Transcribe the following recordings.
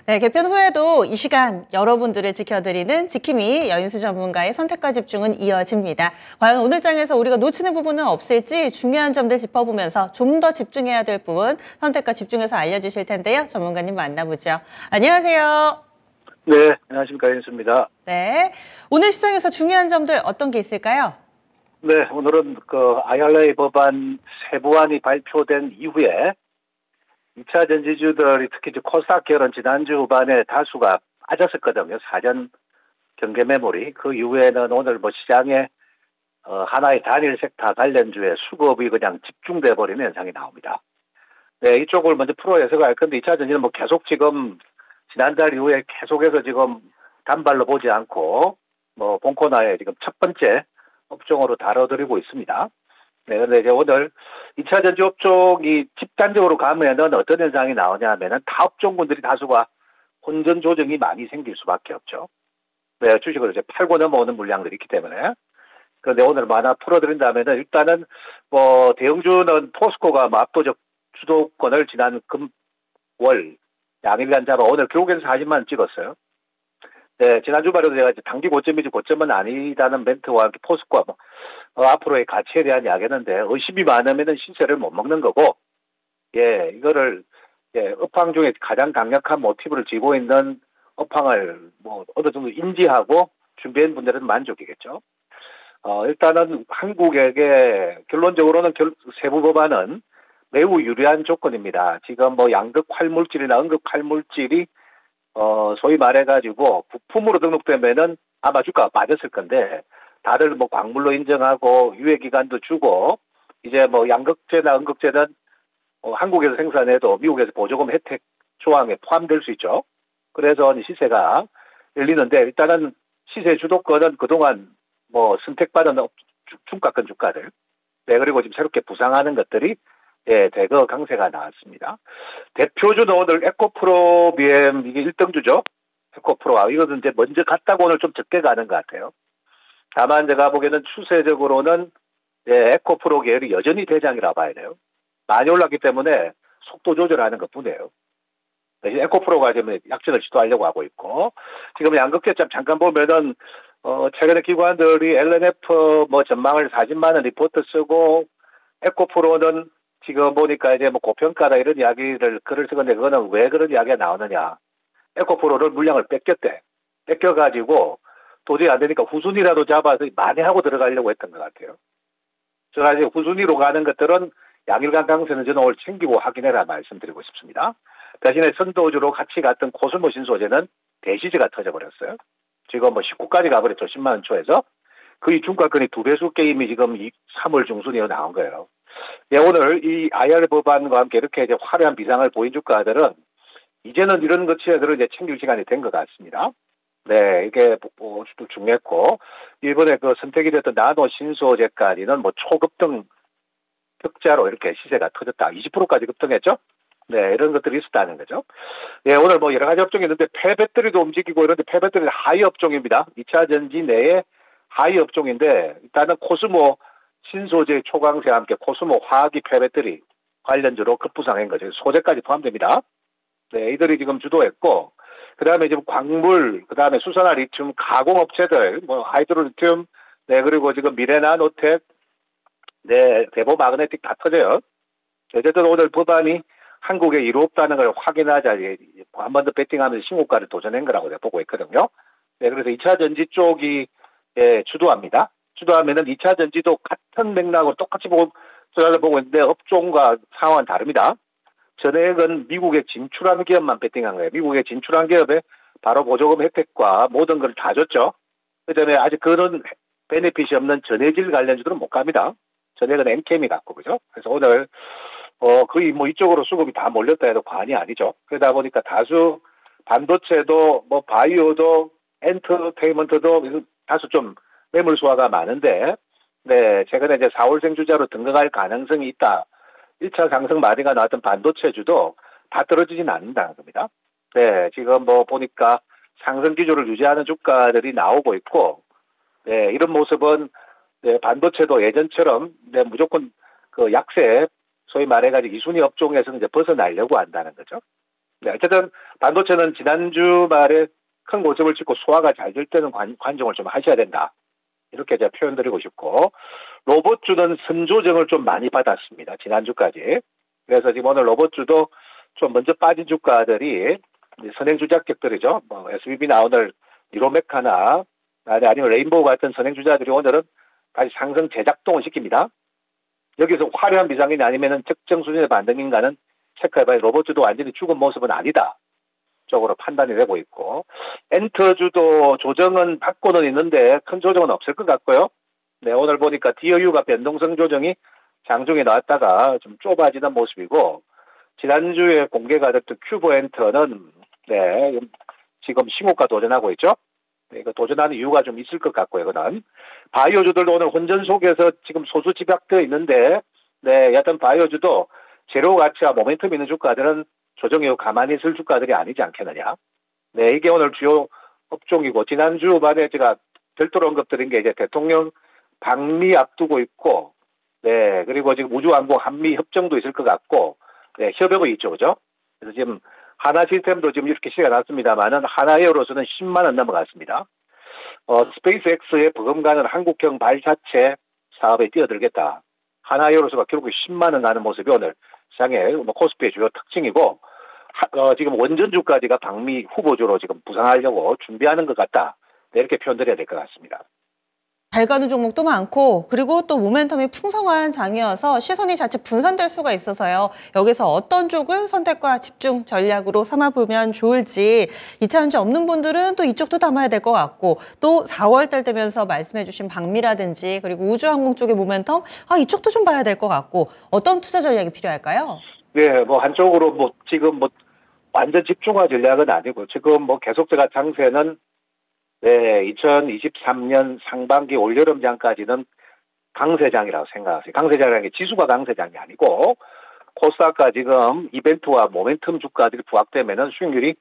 네, 개편 후에도 이 시간 여러분들을 지켜드리는 지킴이 여인수 전문가의 선택과 집중은 이어집니다. 과연 오늘 장에서 우리가 놓치는 부분은 없을지 중요한 점들 짚어보면서 좀 더 집중해야 될 부분 선택과 집중해서 알려주실 텐데요. 전문가님 만나보죠. 안녕하세요. 네, 안녕하십니까. 윤수입니다. 네, 오늘 시장에서 중요한 점들 어떤 게 있을까요? 네, 오늘은 IRA 법안 세부안이 발표된 이후에 2차 전지주들이 특히 이제 코스닥 계열은 지난주 후반에 다수가 빠졌었거든요. 사전 경계 매물이. 그 이후에는 오늘 시장에 하나의 단일 섹터 관련주의 수급이 그냥 집중돼 버리는 현상이 나옵니다. 네, 이쪽을 먼저 풀어 해석을 할 건데 2차 전지는 계속 지금 지난달 이후에 계속해서 지금 단발로 보지 않고 본코너에 지금 첫 번째 업종으로 다뤄드리고 있습니다. 네, 그런데 이제 오늘 2차 전지 업종이 집단적으로 가면은 어떤 현상이 나오냐 하면은 타 업종군들이 다수가 혼전 조정이 많이 생길 수밖에 없죠. 네, 주식을 이제 팔고 넘어오는 물량들이 있기 때문에. 그런데 오늘 하나 풀어드린다면은 일단은 대형주는 포스코가 압도적 주도권을 지난 월 양일간 잡아 오늘 결국에는 40만 원 찍었어요. 네, 지난 주말에도 제가 단기 고점이지 고점은 아니다는 멘트와 함께 포스코가 앞으로의 가치에 대한 이야기했는데 의심이 많으면은 시세를 못 먹는 거고, 예, 이거를 업황 중에 가장 강력한 모티브를 쥐고 있는 업황을 어느 정도 인지하고 준비한 분들은 만족이겠죠. 일단은 한국에게 결론적으로는 세부 법안은 매우 유리한 조건입니다. 지금 양극 활물질이나 음극 활물질이 소위 말해가지고 부품으로 등록되면은 아마 주가가 빠졌을 건데 다들 광물로 인정하고 유예기간도 주고 이제 양극재나 음극재는 한국에서 생산해도 미국에서 보조금 혜택 조항에 포함될 수 있죠. 그래서 시세가 열리는데 일단은 시세 주도권은 그동안 선택받은 중가권 주가들, 네, 그리고 지금 새롭게 부상하는 것들이 대거 강세가 나왔습니다. 대표주는 오늘 에코프로 BM 이게 1등주죠. 에코프로와 이것은 이제 먼저 갔다고 오늘 좀 적게 가는 것 같아요. 다만 제가 보기에는 추세적으로는 에코프로 계열이 여전히 대장이라 봐야 돼요. 많이 올랐기 때문에 속도 조절하는 것뿐이에요. 대신 에코프로가 지금 약진을 시도하려고 하고 있고, 지금 양극재점 잠깐 보면은 최근에 기관들이 LNF 전망을 40만 원 리포트 쓰고 에코프로는 지금 보니까 이제 고평가다 이런 이야기를 글을 쓰건데 그거는 왜 그런 이야기가 나오느냐. 에코프로를 물량을 뺏겨가지고 도저히 안 되니까 후순위라도 잡아서 많이 하고 들어가려고 했던 것 같아요. 제가 이제 후순위로 가는 것들은 양일간 강세는 저는 오늘 챙기고 확인해라 말씀드리고 싶습니다. 대신에 선도주로 같이 갔던 코스모 신소재는 대시즈가 터져버렸어요. 지금 19까지 가버렸죠. 10만 원 초에서. 거의 중가권이 두 배수 게임이 지금 3월 중순이어 나온 거예요. 예, 오늘 이 IR 법안과 함께 이렇게 이제 화려한 비상을 보인 주가들은 이제는 이런 것들을 이제 챙길 시간이 된 것 같습니다. 네, 이게 중요했고, 이번에 선택이 됐던 나노 신소재까지는 초급등 격자로 이렇게 시세가 터졌다. 20%까지 급등했죠? 네, 이런 것들이 있었다는 거죠. 예, 오늘 여러 가지 업종이 있는데 폐배터리도 움직이고 이런데 폐배터리는 하이 업종입니다. 2차 전지 내에 하이 업종인데 일단은 코스모 신소재 초강세와 함께 코스모 화학이 폐배터리 관련주로 급부상한 거죠. 소재까지 포함됩니다. 네, 이들이 지금 주도했고, 그 다음에 지금 광물, 그 다음에 수산화 리튬 가공업체들, 하이드로리튬, 네, 그리고 지금 미래나노텍, 네, 대보 마그네틱 다 터져요. 어쨌든 오늘 법안이 한국에 이롭다는 걸 확인하자, 한 번 더 배팅하면서 신고가를 도전한 거라고 제가 보고 있거든요. 네, 그래서 2차 전지 쪽이 주도합니다. 주도하면은 2차 전지도 같은 맥락으로 똑같이 보고 있는데 업종과 상황은 다릅니다. 전액은 미국에 진출한 기업만 배팅한 거예요. 미국에 진출한 기업에 바로 보조금 혜택과 모든 걸 다 줬죠. 그다음에 아직 그런 베네핏이 없는 전해질 관련주들은 못 갑니다. 전액은 엔캠이 갖고, 그죠? 그래서 오늘 거의 이쪽으로 수급이 다 몰렸다 해도 과언이 아니죠. 그러다 보니까 다수 반도체도 바이오도 엔터테인먼트도 다수 좀 매물 수화가 많은데, 네, 최근에 이제 4월생 주자로 등극할 가능성이 있다. 1차 상승 마디가 나왔던 반도체주도 다 떨어지진 않는다는 겁니다. 네, 지금 보니까 상승 기조를 유지하는 주가들이 나오고 있고, 네, 이런 모습은 네, 반도체도 예전처럼 네, 무조건 약세, 소위 말해가지고 이순위 업종에서는 이제 벗어나려고 한다는 거죠. 네, 어쨌든 반도체는 지난주 말에 큰 고점을 찍고 소화가 잘 될 때는 관종을 좀 하셔야 된다. 이렇게 제가 표현드리고 싶고, 로봇주는 선조정을 좀 많이 받았습니다. 지난주까지. 그래서 지금 오늘 로봇주도 좀 먼저 빠진 주가들이 선행주작격들이죠. 뭐 SBB나 오늘 이로메카나 아니면 레인보우 같은 선행주자들이 오늘은 다시 상승 재작동을 시킵니다. 여기서 화려한 비상이냐 아니면 특정 수준의 반등인가는 체크해봐야 로봇주도 완전히 죽은 모습은 아니다 쪽으로 판단이 되고 있고, 엔터주도 조정은 받고는 있는데 큰 조정은 없을 것 같고요. 네, 오늘 보니까 DOU가 변동성 조정이 장중에 나왔다가 좀 좁아지는 모습이고, 지난주에 공개가 됐던 큐브 엔터는 네, 지금 신고가 도전하고 있죠. 네, 이거 도전하는 이유가 좀 있을 것 같고요. 그는 바이오주들도 오늘 혼전 속에서 지금 소수 집약되어 있는데, 네, 여튼 바이오주도 제로 가치와 모멘텀 있는 주가들은 조정 이후 가만히 있을 주가들이 아니지 않겠느냐. 네, 이게 오늘 주요 업종이고, 지난주 말에 제가 별도로 언급드린 게 이제 대통령 방미 앞두고 있고, 네, 그리고 지금 우주항공 한미 협정도 있을 것 같고, 네, 협약이 있죠, 그죠? 그래서 지금 하나 시스템도 지금 이렇게 시가 났습니다만은 하나에어로서는 10만 원 넘어갔습니다. 스페이스X에 버금가는 한국형 발사체 사업에 뛰어들겠다. 하나에어로서가 결국 10만 원 가는 모습이 오늘 시장의 코스피의 주요 특징이고, 지금 원전주까지가 방미 후보주로 지금 부상하려고 준비하는 것 같다. 네, 이렇게 표현드려야 될 것 같습니다. 잘 가는 종목도 많고, 그리고 또 모멘텀이 풍성한 장이어서 시선이 자칫 분산될 수가 있어서요. 여기서 어떤 쪽을 선택과 집중 전략으로 삼아보면 좋을지, 2차 전지 없는 분들은 또 이쪽도 담아야 될 것 같고, 또 4월 달 되면서 말씀해주신 방미라든지, 그리고 우주항공 쪽의 모멘텀, 이쪽도 좀 봐야 될 것 같고, 어떤 투자 전략이 필요할까요? 네, 뭐 한쪽으로 지금 완전 집중화 전략은 아니고, 지금 계속 제가 장세는 네, 2023년 상반기 올여름장까지는 강세장이라고 생각하세요. 강세장이라는 게 지수가 강세장이 아니고, 코스닥과 지금 이벤트와 모멘텀 주가들이 부합되면은 수익률이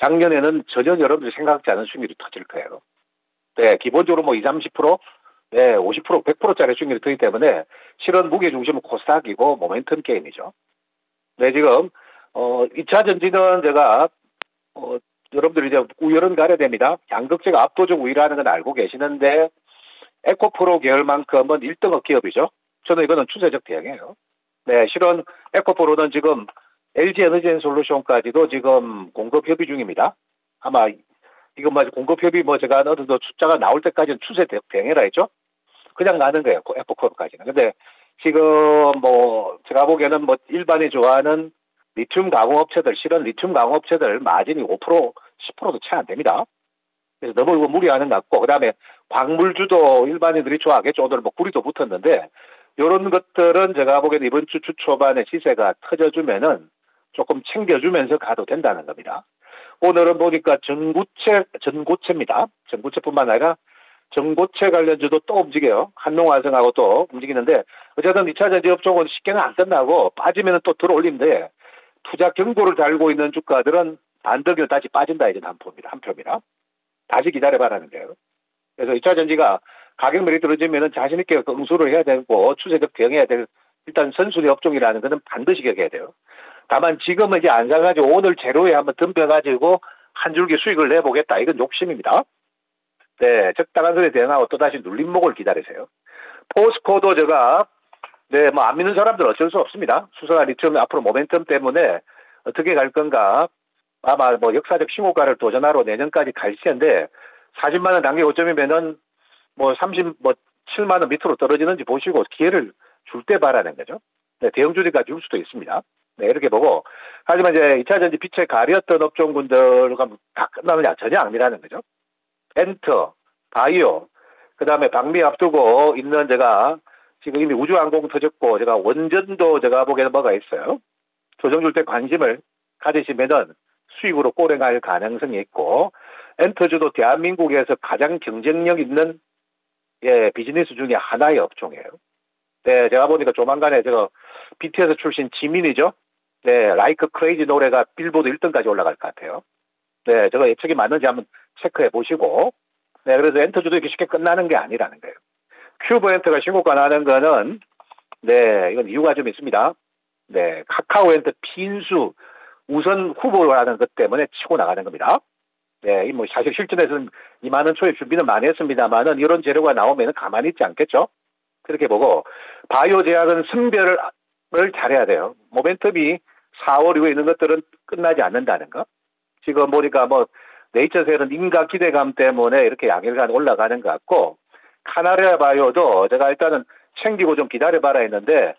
작년에는 전혀 여러분들이 생각지 않은 수익률이 터질 거예요. 네, 기본적으로 20, 30%, 네, 50%, 100%짜리 수익률이 터지기 때문에 실은 무게 중심은 코스닥이고 모멘텀 게임이죠. 네, 지금 2차 전지는 제가 여러분들이 이제 우열은 가려야 됩니다. 양극재가 압도적 우위라는 건 알고 계시는데, 에코프로 계열만큼은 1등업 기업이죠. 저는 이거는 추세적 대응이에요. 네, 실은 에코프로는 지금 LG 에너지 솔루션까지도 지금 공급 협의 중입니다. 아마 이거 공급 협의 제가 어느 정도 숫자가 나올 때까지는 추세 대응이라 했죠. 그냥 가는 거예요. 에코프로까지는. 근데 지금 제가 보기에는 일반이 좋아하는 리튬 가공업체들, 실은 리튬 가공업체들 마진이 5%, 10%도 채 안 됩니다. 그래서 너무 무리하는 것 같고, 그 다음에 광물주도 일반인들이 좋아하겠죠. 오늘 구리도 붙었는데, 이런 것들은 제가 보기에는 이번 주 초반에 시세가 터져주면은 조금 챙겨주면서 가도 된다는 겁니다. 오늘은 보니까 전고체입니다. 전고체뿐만 아니라 전고체 관련주도 또 움직여요. 한농화성하고 또 움직이는데, 어쨌든 2차 전지 업종은 쉽게는 안 끝나고 빠지면 또 들어올리는데, 투자 경고를 달고 있는 주가들은 반등을 다시 빠진다, 이제 한 표입니다. 다시 기다려봐라는 거예요. 그래서 2차 전지가 가격mer이 떨어지면은 자신있게 응수를 해야 되고, 추세적 대응해야 될, 일단 선순위 업종이라는 것은 반드시 기억해야 돼요. 다만 지금은 이제 안 사가지고 오늘 제로에 한번 덤벼가지고 한 줄기 수익을 내보겠다. 이건 욕심입니다. 네, 적당한 소리에 대응하고 또다시 눌림목을 기다리세요. 포스코도 제가 네, 안 믿는 사람들은 어쩔 수 없습니다. 수소나 리튬 앞으로 모멘텀 때문에 어떻게 갈 건가. 아마 역사적 신고가를 도전하러 내년까지 갈 시인데, 40만 원 단계 고점이면은 7만 원 밑으로 떨어지는지 보시고 기회를 줄 때 바라는 거죠. 네, 대형주니까 줄 수도 있습니다. 네, 이렇게 보고. 하지만 이제 2차 전지 빛에 가렸던 업종군들과 다 끝나느냐, 전혀 아니라는 거죠. 엔터, 바이오, 그 다음에 방미 앞두고 있는 제가 지금 이미 우주항공 터졌고, 제가 원전도 제가 보기에는 뭐가 있어요. 조정 줄 때 관심을 가지시면은 수익으로 꼬랭할 가능성이 있고, 엔터주도 대한민국에서 가장 경쟁력 있는 비즈니스 중에 하나의 업종이에요. 네, 제가 보니까 조만간에 BTS 출신 지민이죠. 네, 라이크 크레이지 노래가 빌보드 1등까지 올라갈 것 같아요. 네, 제가 예측이 맞는지 한번 체크해 보시고, 네, 그래서 엔터주도 이렇게 쉽게 끝나는 게 아니라는 거예요. 큐브 엔터가 신고가 나는 거는, 네, 이건 이유가 좀 있습니다. 네, 카카오 엔터 핀수 우선 후보라는 것 때문에 치고 나가는 겁니다. 네, 뭐 사실 실전에서는 이만한 초의 준비는 많이 했습니다만은 이런 재료가 나오면 가만히 있지 않겠죠. 그렇게 보고 바이오 제약은 선별을 잘해야 돼요. 모멘텀이 4월 이후에 있는 것들은 끝나지 않는다는 거. 지금 보니까 뭐 네이처셀은 인가 기대감 때문에 이렇게 양일간 올라가는 것 같고 카나리아 바이오도 제가 일단은 챙기고 좀 기다려봐라 했는데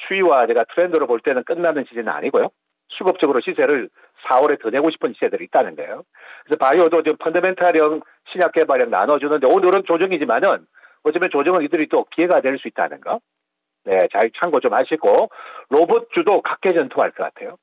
추이와 제가 트렌드로 볼 때는 끝나는 시즌은 아니고요. 수급적으로 시세를 4월에 더 내고 싶은 시세들이 있다는 거예요. 그래서 바이오도 지금 펀더멘탈형 신약 개발형 나눠주는데 오늘은 조정이지만은 어쩌면 조정은 이들이 또 기회가 될 수 있다는 거. 네, 잘 참고 좀 하시고 로봇주도 각계전투할 것 같아요.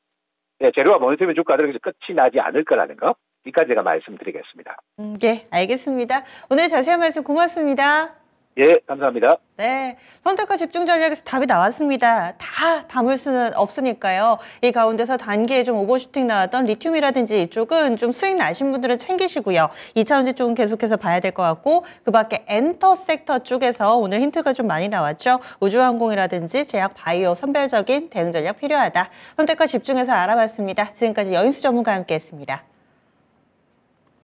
네, 재료와 모니터링 주가들에서 끝이 나지 않을 거라는 거. 이까지 제가 말씀드리겠습니다. 네, 알겠습니다. 오늘 자세한 말씀 고맙습니다. 예, 감사합니다. 네, 선택과 집중 전략에서 답이 나왔습니다. 다 담을 수는 없으니까요. 이 가운데서 단기에 좀 오버슈팅 나왔던 리튬이라든지 이쪽은 좀 수익 나신 분들은 챙기시고요. 2차전지 쪽은 계속해서 봐야 될 것 같고 그 밖에 엔터 섹터 쪽에서 오늘 힌트가 좀 많이 나왔죠. 우주항공이라든지 제약 바이오 선별적인 대응 전략 필요하다. 선택과 집중해서 알아봤습니다. 지금까지 여인수 전문가와 함께했습니다.